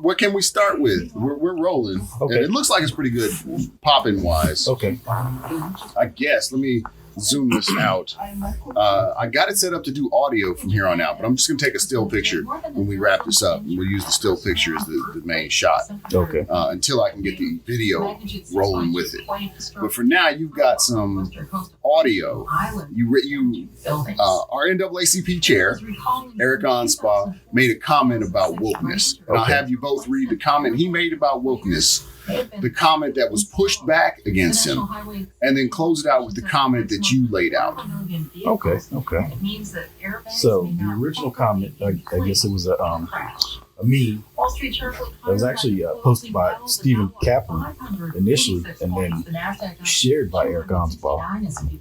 What can we start with? We're rolling. Okay. And it looks like it's pretty good popping wise. Okay. I guess. Let me zoom this out. I got it set up to do audio from here on out, but I'm just going to take a still picture when we wrap this up. And we'll use the still picture as the main shot Okay. until I can get the video rolling with it. But for now, you've got some audio. Our NAACP chair, Eric Onspa, made a comment about wokeness. And I'll have you both read the comment he made about wokeness, the comment that was pushed back against him, and then close it out with the comment that you laid out. Okay. So the original comment, I guess it was a meme that was actually posted by Stephen Kaplan initially, and then shared by Eric Onspa,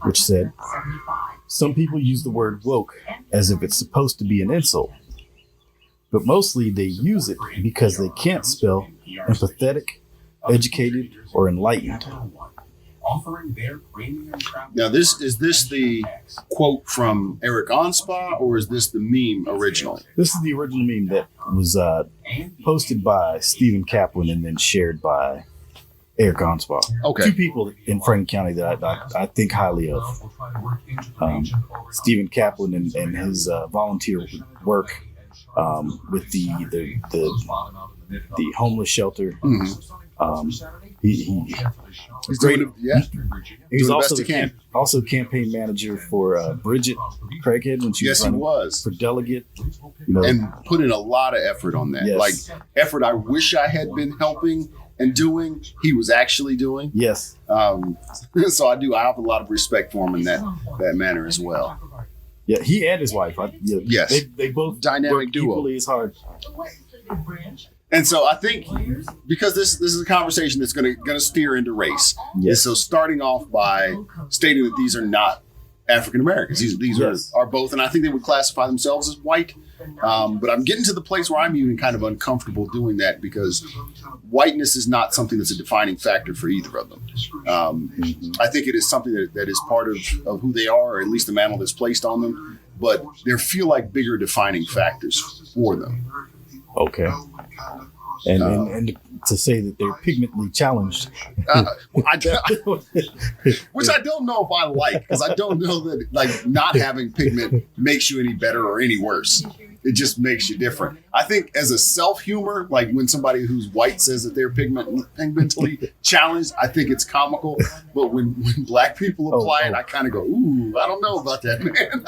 which said, "Some people use the word woke as if it's supposed to be an insult, but mostly they use it because they can't spell empathetic, educated, or enlightened." Now, is this the quote from Eric Onspa, or is this the meme originally? This is the original meme that was posted by Stephen Kaplan and then shared by Eric Onspa. Okay. Two people in Franklin County that I think highly of. Stephen Kaplan and his volunteer work with the homeless shelter. Mm-hmm. He's great. He was Doing also campaign manager for Bridget Craighead when she was running for delegate. And put in a lot of effort on that. Yes. Like effort I wish I had been helping and doing, he was actually doing. Yes. So I have a lot of respect for him in that manner as well. Yeah, he and his wife. Yes. They both dynamic work duo. equally as hard. And so I think because this is a conversation that's going to steer into race. Yes. So starting off by stating that these are not African Americans. These Yes. are both, and I think they would classify themselves as white. But I'm getting to the place where I'm even kind of uncomfortable doing that because whiteness is not something that's a defining factor for either of them. I think it is something that is part of who they are, or at least the mantle that's placed on them. But there feel like bigger defining factors for them. Okay. And to say that they're pigmentally challenged. Which I don't know if I like, because I don't know that like not having pigment makes you any better or any worse. It just makes you different. I think as a self-humor, like when somebody who's white says that they're pigmentally challenged, I think it's comical. But when black people apply it, I kind of go, ooh, I don't know about that, man.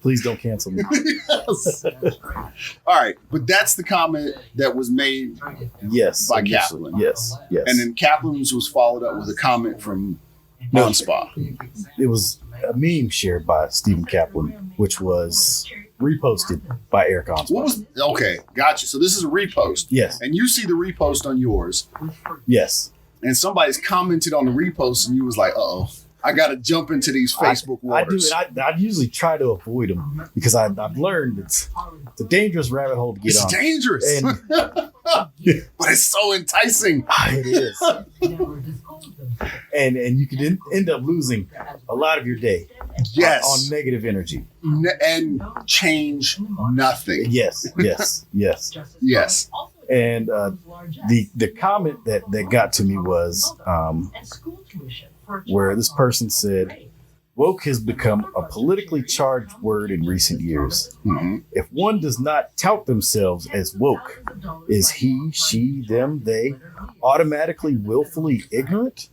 Please don't cancel me. Yes. All right. But that's the comment that was made by Kaplan. Yes. And then Kaplan's was followed up with a comment from Onspa. It was a meme shared by Stephen Kaplan, which was reposted by Eric Onspa. Okay, gotcha. So this is a repost. Yes. And you see the repost on yours. Yes. And somebody's commented on the repost and you was like, uh-oh, I got to jump into these Facebook waters. I do. I usually try to avoid them because I've learned it's a dangerous rabbit hole to get on. It's dangerous. But it's so enticing. It is. And you could end up losing a lot of your day on negative energy. And change nothing. Yes. And the comment that got to me was where this person said, woke has become a politically charged word in recent years. Mm-hmm. If one does not tout themselves as woke, is he, she, them, they automatically willfully ignorant?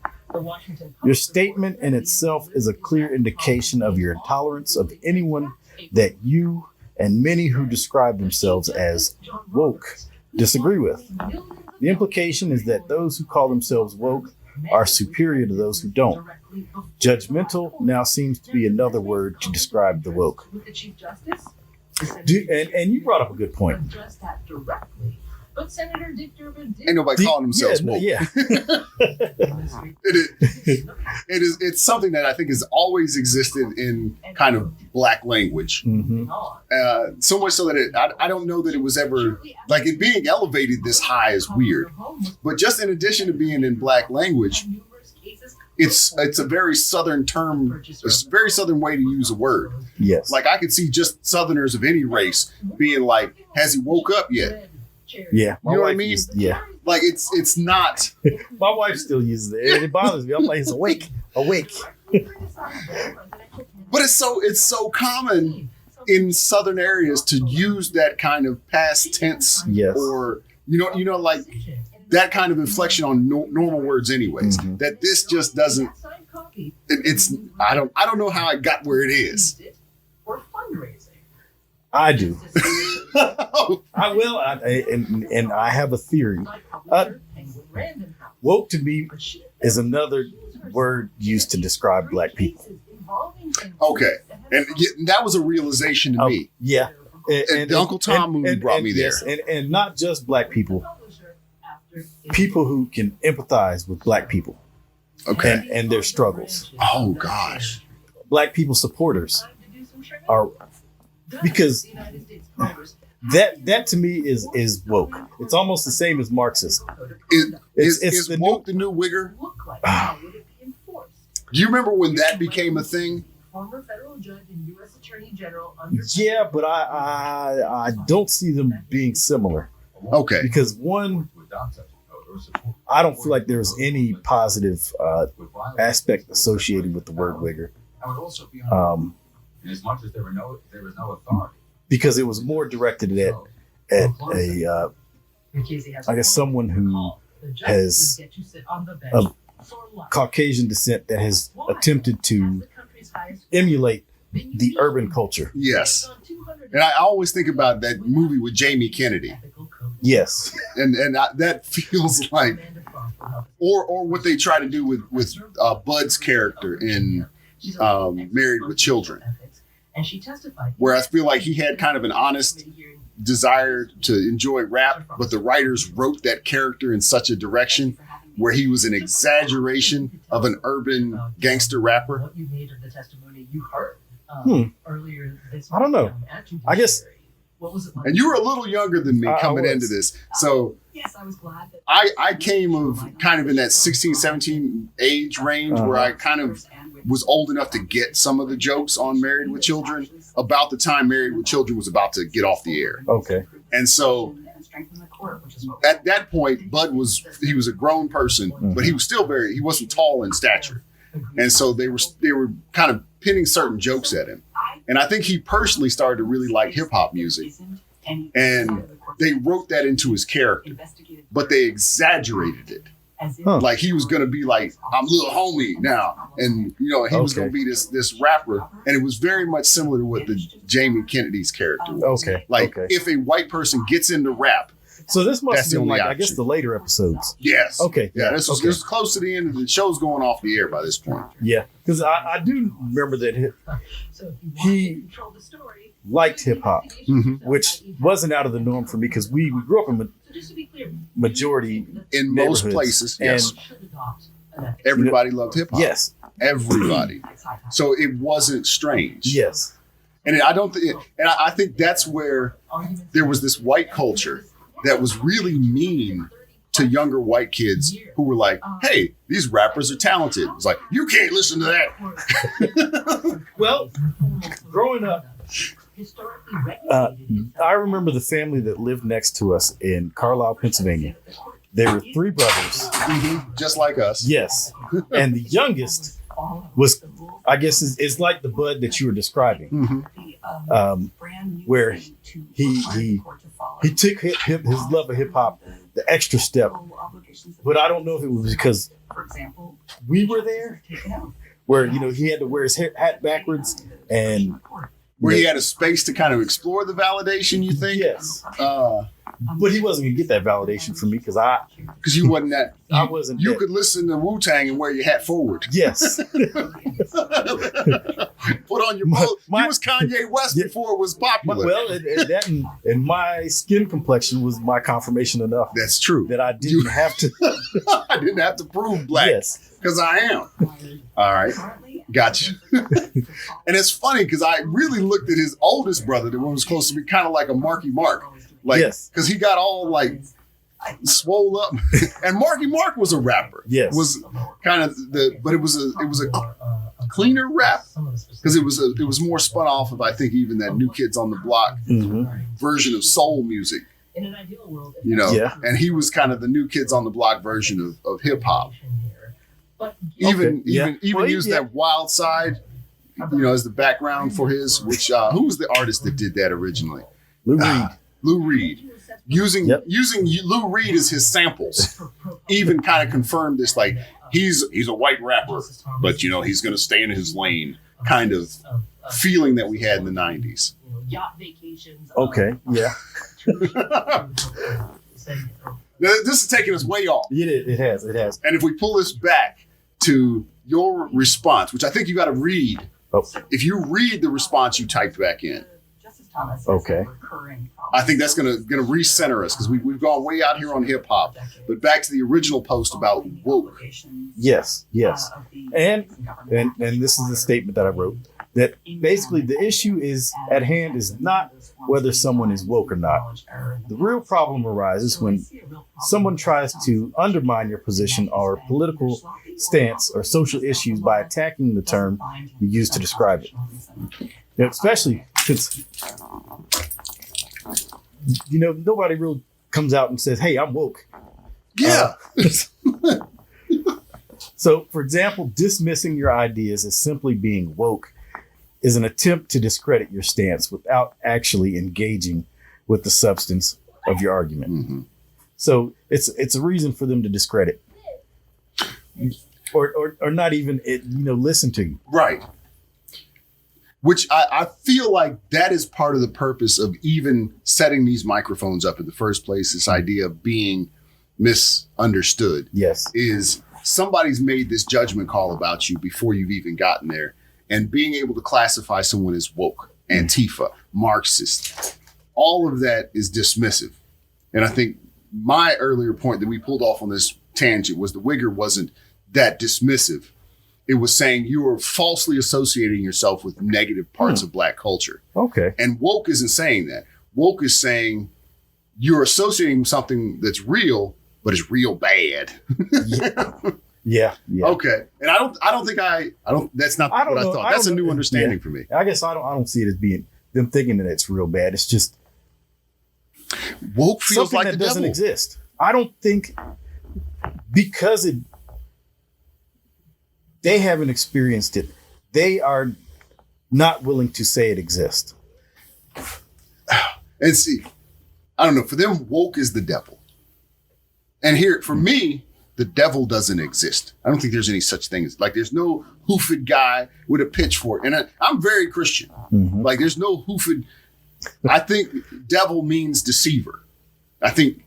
Your statement in itself is a clear indication of your intolerance of anyone that you and many who describe themselves as woke disagree with. The implication is that those who call themselves woke are superior to those who don't. Judgmental now seems to be another word to describe the woke. And you brought up a good point. But Senator Dick Durbin did. Ain't nobody calling themselves woke. Yeah. It's something that I think has always existed in kind of black language. Mm-hmm. So much so that I don't know that it was ever, like it being elevated this high is weird. But just in addition to being in black language, it's a very Southern term, a very Southern way to use a word. Yes. Like I could see just Southerners of any race being like, "Has he woke up yet?" Yeah. You know what I mean? Yeah. Like it's not. My wife still uses it. And it bothers me. I'm like, it's awake. Awake. But it's so common in Southern areas to use that kind of past tense, Yes. or like that kind of inflection on normal words, anyways. Mhm. That this just doesn't. It's I don't know how it got where it is. Or fundraising. I do. I will. And I have a theory. Woke to me is another word used to describe black people. Okay, and that was a realization to me. Yeah. And Uncle Tom movie brought me there. Yes, and not just black people. People who can empathize with black people. Okay. And their struggles. Oh gosh. Black people supporters are, because that to me is woke. It's almost the same as Marxist. Is the woke the new wigger? Do you remember when that became a thing? Former federal judge and U.S. Attorney General Yeah, but I don't see them being similar. Okay. Because one, I don't feel like there's any positive aspect associated with the word wigger. As much as there was no authority, because it was more directed at a I guess someone who has of Caucasian descent that has attempted to emulate the urban culture. Yes. And I always think about that movie with Jamie Kennedy. Yes. And that feels like, or what they try to do with Bud's character in Married with Children, where I feel like he had kind of an honest desire to enjoy rap, but the writers wrote that character in such a direction where he was an exaggeration of an urban gangster rapper. What you made of the testimony you heard earlier this I don't know. I guess. What was it like? And you were a little younger than me coming into this. So yes, I was glad that I came of kind of in that 16, 17 age range where I kind of was old enough to get some of the jokes on Married with Children about the time Married with Children was about to get off the air. Okay. And so at that point, Bud was a grown person, but he was still he wasn't tall in stature. And so they were kind of pinning certain jokes at him. And I think he personally started to really like hip hop music. And they wrote that into his character, but they exaggerated it. Huh. Like he was going to be like, I'm little homie now. And, he was going to be this rapper. And it was very much similar to what the Jamie Kennedy's character was. Okay. Like okay. if a white person gets into rap. So this must That's have the been only like, I guess, option. the later episodes. Yes. Okay. Yeah, this okay. was close to the end of the show's going off the air by this point. Yeah. Because I do remember that he liked hip hop, which wasn't out of the norm for me because we grew up in majority In most neighborhoods. places, yes. And Everybody loved hip hop. yes, Everybody. So it wasn't strange. yes, And I think that's where there was this white culture that was really mean to younger white kids who were like, hey, these rappers are talented. It's like, you can't listen to that. Well, growing up, I remember the family that lived next to us in Carlisle, Pennsylvania. There were three brothers. Just like us. Yes. And the youngest was, I guess, is like the Bud that you were describing, where he took his love of hip hop the extra step. But I don't know if it was because we were there, where he had to wear his hat backwards and Where he had a space to kind of explore the validation, you think? yes. But he wasn't gonna get that validation from me because Because you wasn't that. I wasn't. You that- could listen to Wu-Tang and wear your hat forward. Yes. Put on your boat. You was Kanye West before it was popular. Well, and my skin complexion was my confirmation enough That's true. that I didn't have to. I didn't have to prove black Yes. because I am. All right. Gotcha. And it's funny because I really looked at his oldest brother, the one who was close to me, kind of like a Marky Mark. Like, Yes. because he got all like swole up. And Marky Mark was a rapper. Yes. Was kind of but it was a cleaner rap because it was more spun off of, I think, even that New Kids on the Block version of soul music. In an ideal world, Yeah. And he was kind of the New Kids on the Block version of hip hop. But Even Well, used that Wild Side, as the background for his. Which who was the artist that did that originally? Lou Reed. Lou Reed. Using Lou Reed as his samples, even kind of confirmed this. Like he's a white rapper, but he's going to stay in his lane. Kind of feeling that we had in the '90s. Yacht vacations. Okay. Yeah. This is taking us way off. It has. And if we pull this back to your response, which I think you got to read. Oh. If you read the response you typed back in, Okay. I think that's gonna recenter us because we've gone way out here on hip hop. But back to the original post about woke. Yes. And this is the statement that I wrote, that basically the issue is at hand is not whether someone is woke or not. The real problem arises when someone tries to undermine your position or political stance or social issues by attacking the term you use to describe it. Especially since, nobody really comes out and says, hey, I'm woke. Yeah. So, for example, dismissing your ideas as simply being woke is an attempt to discredit your stance without actually engaging with the substance of your argument. Mm-hmm. So it's a reason for them to discredit or not even listen to you. Right. Which I feel like that is part of the purpose of even setting these microphones up in the first place. This idea of being misunderstood. Yes. Is somebody's made this judgment call about you before you've even gotten there. And being able to classify someone as woke, Antifa, Marxist, all of that is dismissive. And I think my earlier point that we pulled off on this tangent was the Wigger wasn't that dismissive. It was saying you were falsely associating yourself with negative parts of Black culture. Okay. And woke isn't saying that. Woke is saying you're associating with something that's real, but it's real bad. Yeah. Okay. And I don't that's not what I thought. That's a new understanding for me. I guess I don't see it as being them thinking that it's real bad. It's just woke feels something like that the doesn't devil. exist. I don't think because they haven't experienced it, they are not willing to say it exists. And see, I don't know. For them, woke is the devil. And here, for me, the devil doesn't exist. I don't think there's any such thing as, like, there's no hoofed guy with a pitchfork. And I'm very Christian. Mm-hmm. Like, there's no hoofed. I think devil means deceiver. I think,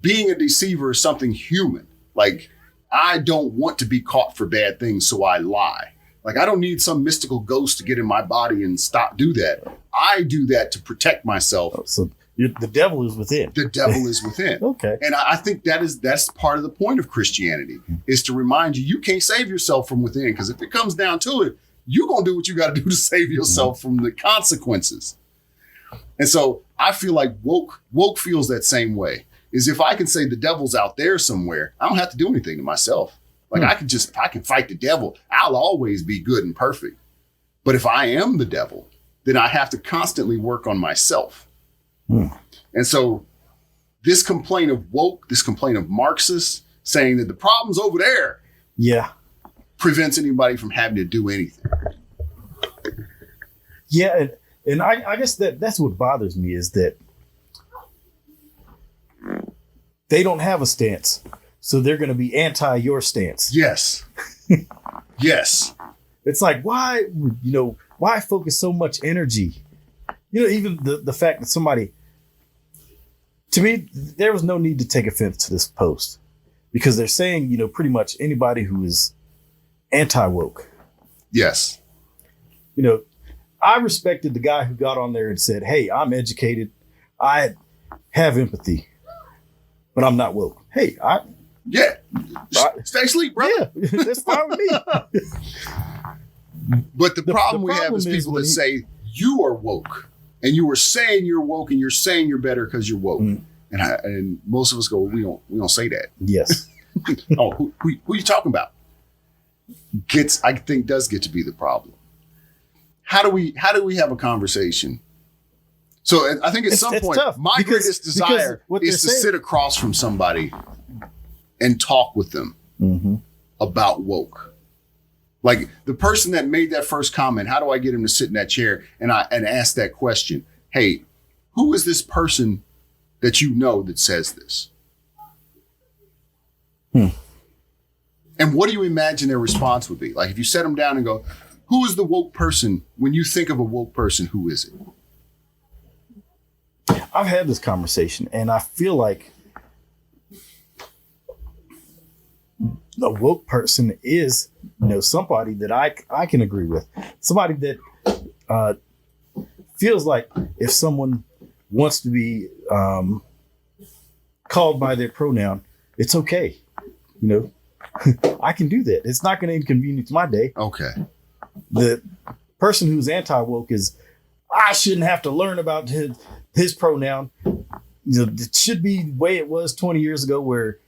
being a deceiver is something human. Like, I don't want to be caught for bad things, so I lie. Like, I don't need some mystical ghost to get in my body and do that. I do that to protect myself. So the devil is within. The devil is within. Okay. And I think that's part of the point of Christianity, is to remind you can't save yourself from within. Because if it comes down to it, you're going to do what you got to do to save yourself from the consequences. And so I feel like woke feels that same way. Is if I can say the devil's out there somewhere, I don't have to do anything to myself. Like I can fight the devil. I'll always be good and perfect. But if I am the devil, then I have to constantly work on myself. And so this complaint of woke, this complaint of Marxists saying that the problem's over there, prevents anybody from having to do anything. Yeah, and I guess that's what bothers me is that they don't have a stance, so they're going to be anti your stance. Yes. Yes. It's like, why focus so much energy? Even the fact that somebody, to me, there was no need to take offense to this post because they're saying, pretty much anybody who is anti-woke. Yes. I respected the guy who got on there and said, hey, I'm educated. I have empathy, but I'm not woke. Hey, stay asleep, brother. Yeah, that's fine with me. But the problem we have problem is is people when that say you are woke and you are saying you're woke and you're saying you're better because you're woke. And most of us go, we don't say that. Yes. Oh, who you talking about? I think does get to be the problem. How do we have a conversation? So I think at some point, tough my greatest desire is to sit across from somebody and talk with them about woke. Like the person that made that first comment, how do I get him to sit in that chair and ask that question? Hey, who is this person that you know that says this? And what do you imagine their response would be? Like if you set them down and go, who is the woke person? When you think of a woke person, who is it? I've had this conversation, and I feel like a woke person is, somebody that I can agree with. Somebody that feels like if someone wants to be called by their pronoun, it's okay. I can do that. It's not going to inconvenience my day. Okay. The person who's anti-woke is, I shouldn't have to learn about his pronoun. It should be the way it was 20 years ago where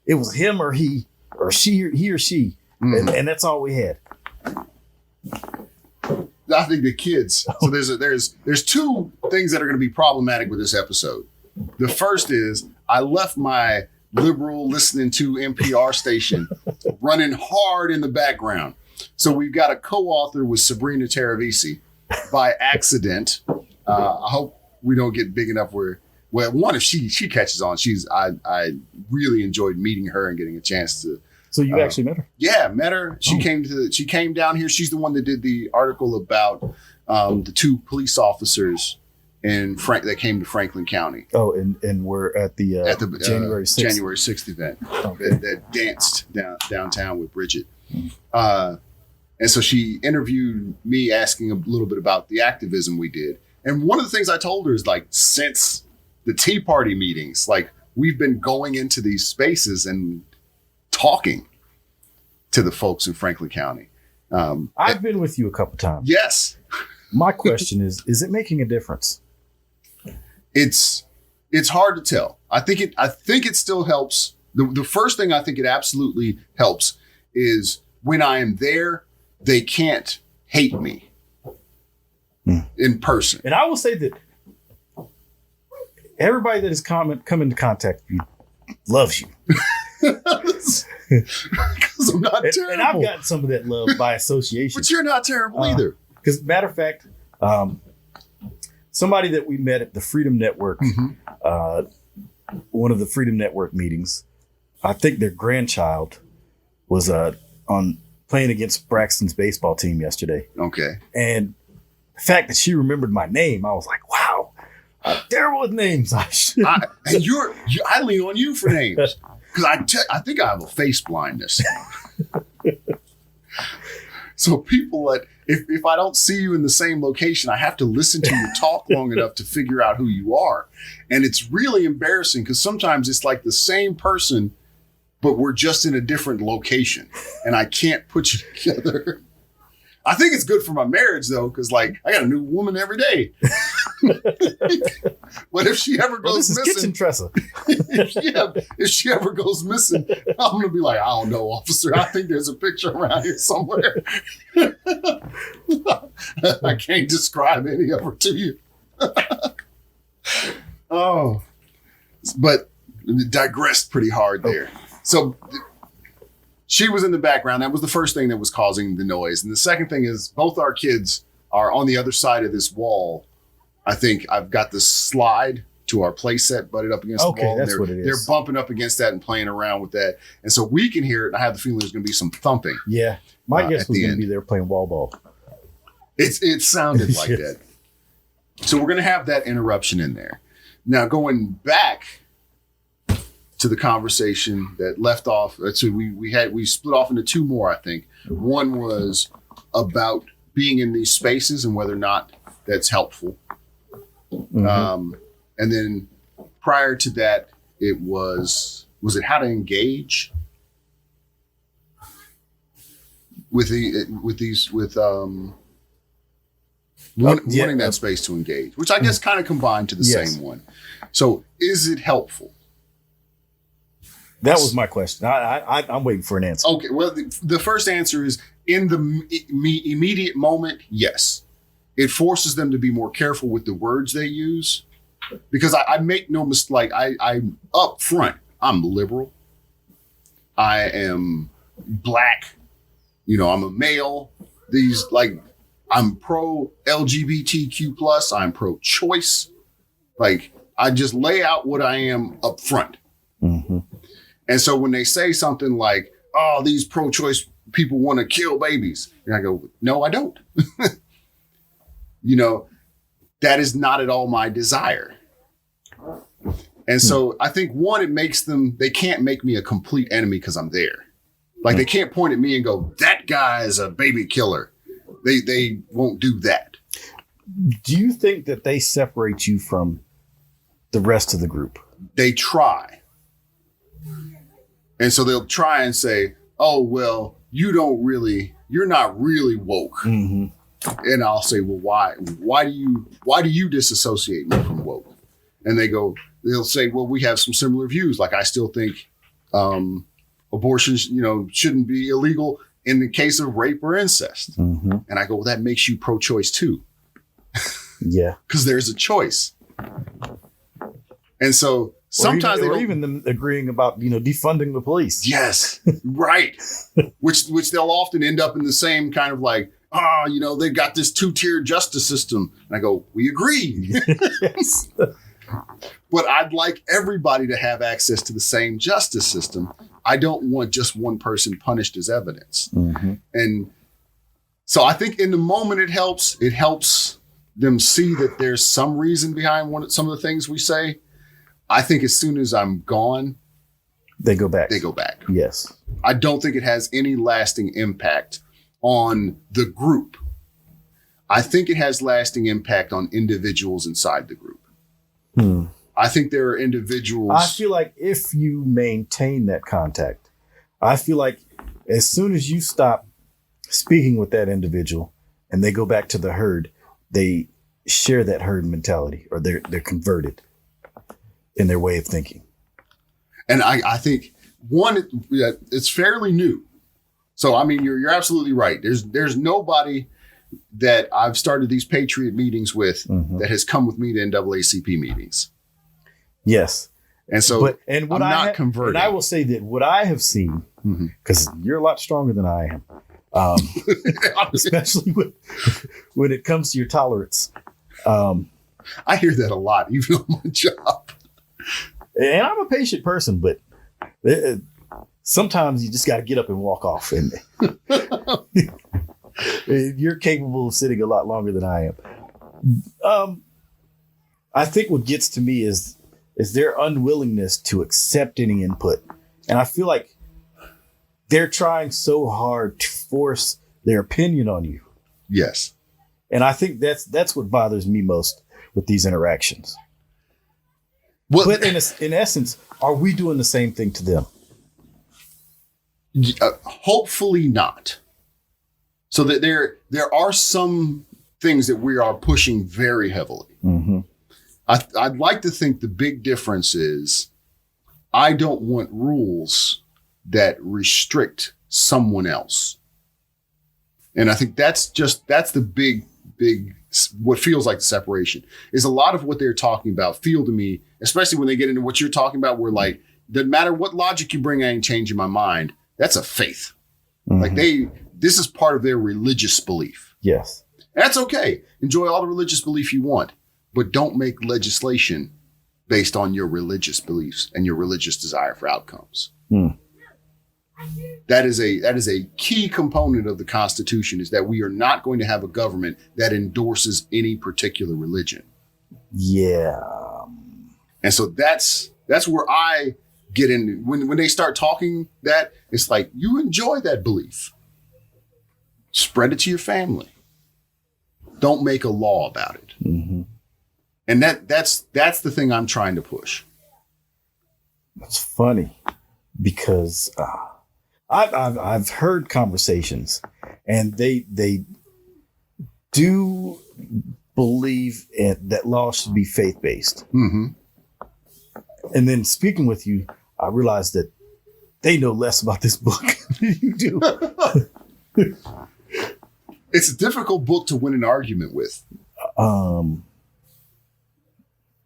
it was him or he or she, he or she. And that's all we had. I think the kids. So there's two things that are going to be problematic with this episode. The first is I left my liberal listening to NPR station running hard in the background. So we've got a co-author with Sabrina Teravisi by accident. I hope we don't get big enough where, well, one, if she catches on, I really enjoyed meeting her and getting a chance to. So you actually met her? Yeah, met her. She came down here. She's the one that did the article about the two police officers that came to Franklin County. Oh, and we're at the January 6th. January 6th event that danced downtown with Bridget. And so she interviewed me asking a little bit about the activism we did. And one of the things I told her is like, since the Tea Party meetings, like we've been going into these spaces and talking to the folks in Franklin County. I've been with you a couple times. Yes. My question is it making a difference? It's hard to tell. I think it still helps. The first thing I think it absolutely helps is when I am there, they can't hate me in person. And I will say that everybody that has come into contact with you loves you. Because I'm not terrible. And I've gotten some of that love by association. But you're not terrible either. Because matter of fact, somebody that we met at the Freedom Network, one of the Freedom Network meetings, I think their grandchild was on playing against Braxton's baseball team yesterday. Okay. And the fact that she remembered my name, I was like, wow, I'm terrible with names. I lean on you for names. Because I think I have a face blindness. So people if I don't see you in the same location, I have to listen to you talk long enough to figure out who you are. And it's really embarrassing because sometimes it's like the same person, but we're just in a different location and I can't put you together. I think it's good for my marriage though, because like I got a new woman every day. But if she ever goes missing, Kitchen Tressa. if she ever goes missing, I'm gonna be like, I don't know, officer. I think there's a picture around here somewhere. I can't describe any of her to you. Oh, but digressed pretty hard there. So she was in the background. That was the first thing that was causing the noise. And the second thing is both our kids are on the other side of this wall. I think I've got the slide to our play set butted up against the wall. That's what it is. They're bumping up against that and playing around with that. And so we can hear it. And I have the feeling there's going to be some thumping. Yeah. My guess was going to be there playing wall ball. It sounded like that. So we're going to have that interruption in there. Now going back to the conversation that left off. So we split off into two more, I think. One was about being in these spaces and whether or not that's helpful. And then prior to that, it was it how to engage wanting that space to engage, which I guess kind of combined to the same one. So is it helpful? That was my question. I'm waiting for an answer. Okay, well, the first answer is in the immediate moment, yes. It forces them to be more careful with the words they use, because I make no mistake. I'm up front. I'm liberal. I am black. I'm a male. I'm pro LGBTQ plus. I'm pro choice. I just lay out what I am up front. Mm-hmm. And so when they say something like, "Oh, these pro-choice people want to kill babies," and I go, "No, I don't." That is not at all my desire. And so I think, one, it makes they can't make me a complete enemy because I'm there. They can't point at me and go, "That guy is a baby killer." They won't do that. Do you think that they separate you from the rest of the group? They try. And so they'll try and say, "Oh, well, you're not really woke." Mm-hmm. And I'll say, "Well, why? Why do you disassociate me from woke?" And they'll say, "Well, we have some similar views. I still think abortions, shouldn't be illegal in the case of rape or incest." Mm-hmm. And I go, "Well, that makes you pro-choice too." Yeah. Because there's a choice. And so sometimes or even them agreeing about, defunding the police. Yes, right. which they'll often end up in the same kind of they've got this 2-tier justice system. And I go, "We agree." Yes. But I'd like everybody to have access to the same justice system. I don't want just one person punished as evidence. Mm-hmm. And so I think in the moment it helps. It helps them see that there's some reason behind some of the things we say. I think as soon as I'm gone, they go back. Yes. I don't think it has any lasting impact on the group. I think it has lasting impact on individuals inside the group. I think there are individuals. I feel like if you maintain that contact, I feel like as soon as you stop speaking with that individual and they go back to the herd, they share that herd mentality, or they're converted in their way of thinking. And I think, one, it's fairly new. So, I mean, you're absolutely right. There's nobody that I've started these Patriot meetings with that has come with me to NAACP meetings. Yes. And so I'm not converted. And I will say that what I have seen, because you're a lot stronger than I am, especially when it comes to your tolerance. I hear that a lot, even on my job. And I'm a patient person, but sometimes you just got to get up and walk off. And you're capable of sitting a lot longer than I am. I think what gets to me is their unwillingness to accept any input. And I feel like they're trying so hard to force their opinion on you. Yes. And I think that's what bothers me most with these interactions. Well, but in essence, are we doing the same thing to them? Hopefully not. So that there are some things that we are pushing very heavily. Mm-hmm. I'd like to think the big difference is I don't want rules that restrict someone else. And I think that's the big, what feels like the separation is a lot of what they're talking about feel to me, especially when they get into what you're talking about, where doesn't matter what logic you bring, I ain't changing my mind. That's a faith. Mm-hmm. This is part of their religious belief. Yes. And that's okay. Enjoy all the religious belief you want, but don't make legislation based on your religious beliefs and your religious desire for outcomes. That is a key component of the Constitution, is that we are not going to have a government that endorses any particular religion. Yeah. And so that's where I get in. When they start talking that, it's like, you enjoy that belief. Spread it to your family. Don't make a law about it. Mm-hmm. And that's the thing I'm trying to push. That's funny because I've heard conversations, and they do believe that law should be faith-based. Mm-hmm. And then speaking with you, I realized that they know less about this book than you do. It's a difficult book to win an argument with.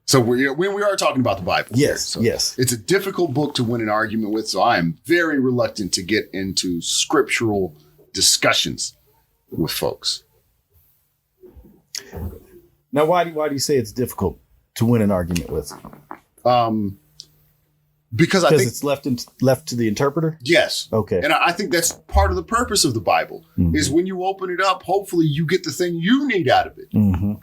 So when we are talking about the Bible. Yes, so yes. It's a difficult book to win an argument with. So I am very reluctant to get into scriptural discussions with folks. Now, why do you say it's difficult to win an argument with? Because I think it's left to the interpreter. Yes. Okay. And I think that's part of the purpose of the Bible is when you open it up, hopefully you get the thing you need out of it. Mm-hmm.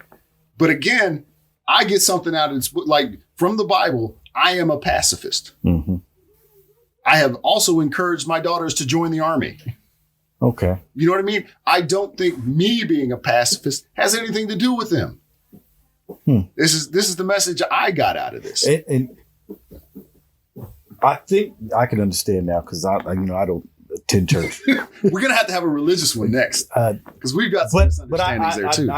But again, I get something out of this book. Like from the Bible, I am a pacifist. Mm-hmm. I have also encouraged my daughters to join the army. Okay. You know what I mean? I don't think me being a pacifist has anything to do with them. This is the message I got out of this. And I think I can understand now because I don't attend church. We're gonna have to have a religious one next because we've got some misunderstandings there too.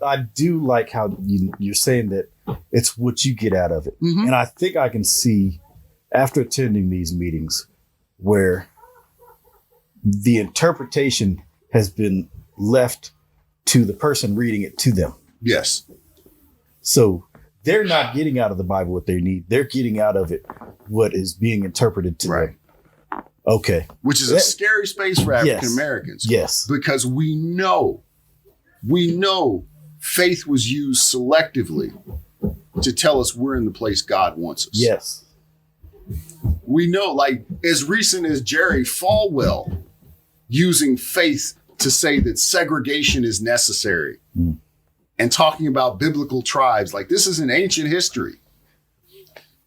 I do like how you're saying that it's what you get out of it, and I think I can see after attending these meetings where the interpretation has been left to the person reading it to them. Yes. So they're not getting out of the Bible what they need. They're getting out of it what is being interpreted to them. Okay. Which is a scary space for African Americans. Yes. Because we know faith was used selectively to tell us we're in the place God wants us. Yes. We know, like as recent as Jerry Falwell using faith to say that segregation is necessary. And talking about biblical tribes, like this is an ancient history.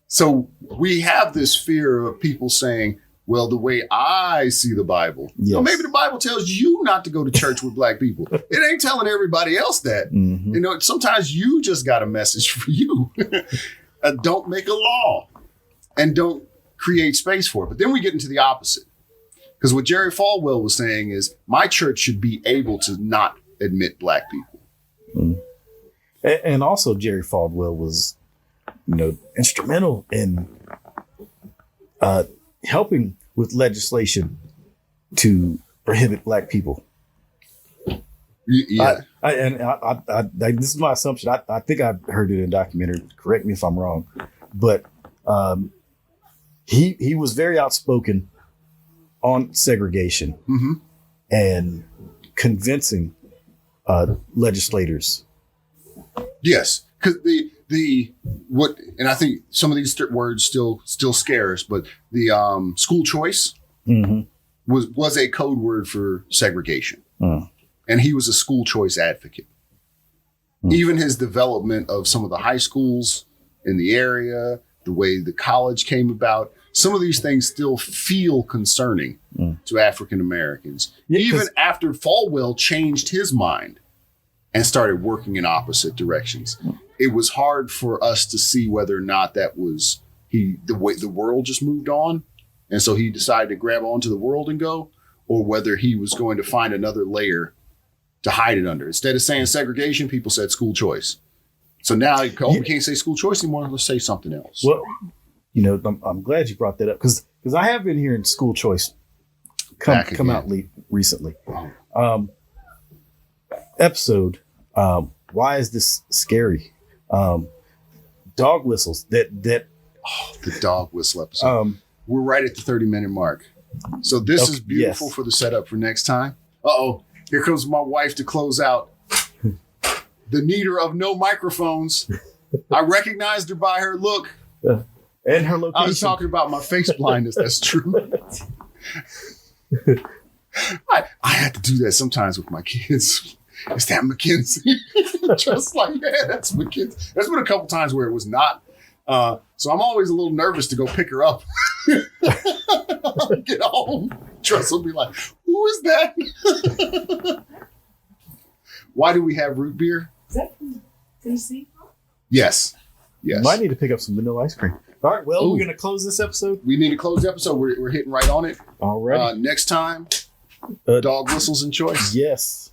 So we have this fear of people saying, well, the way I see the Bible, well, maybe the Bible tells you not to go to church with black people. It ain't telling everybody else that. You know, sometimes you just got a message for you. Don't make a law and don't create space for it. But then we get into the opposite. Because what Jerry Falwell was saying is my church should be able to not admit black people. And also Jerry Falwell was, instrumental in helping with legislation to prohibit black people. Yeah. This is my assumption. I think I've heard it in a documentary. Correct me if I'm wrong, but he was very outspoken on segregation and convincing legislators. Yes, because and I think some of these words still scare us, but the school choice was a code word for segregation, and he was a school choice advocate. Even his development of some of the high schools in the area, the way the college came about, some of these things still feel concerning to African Americans, even after Falwell changed his mind and started working in opposite directions. It was hard for us to see whether or not that was the way the world just moved on. And so he decided to grab onto the world and go, or whether he was going to find another layer to hide it under. Instead of saying segregation, people said school choice. So now we can't say school choice anymore. Let's say something else. Well, I'm glad you brought that up because I have been hearing school choice come out recently. Episode. Why is this scary? Dog whistles. The dog whistle episode. We're right at the 30-minute mark. So this is beautiful for the setup for next time. Here comes my wife to close out. The neater of no microphones. I recognized her by her look. And her location. I was talking about my face blindness. That's true. I had to do that sometimes with my kids. Is that Mackenzie? Just like, man, that's Mackenzie. There's been a couple times where it was not. So I'm always a little nervous to go pick her up. Get home. Trust will be like, who is that? Why do we have root beer? Is that from Tennessee? Yes. Yes. Might need to pick up some vanilla ice cream. All right. Well, we're going to close this episode. We need to close the episode. We're hitting right on it. All right. Next time, dog whistles and choice. Yes.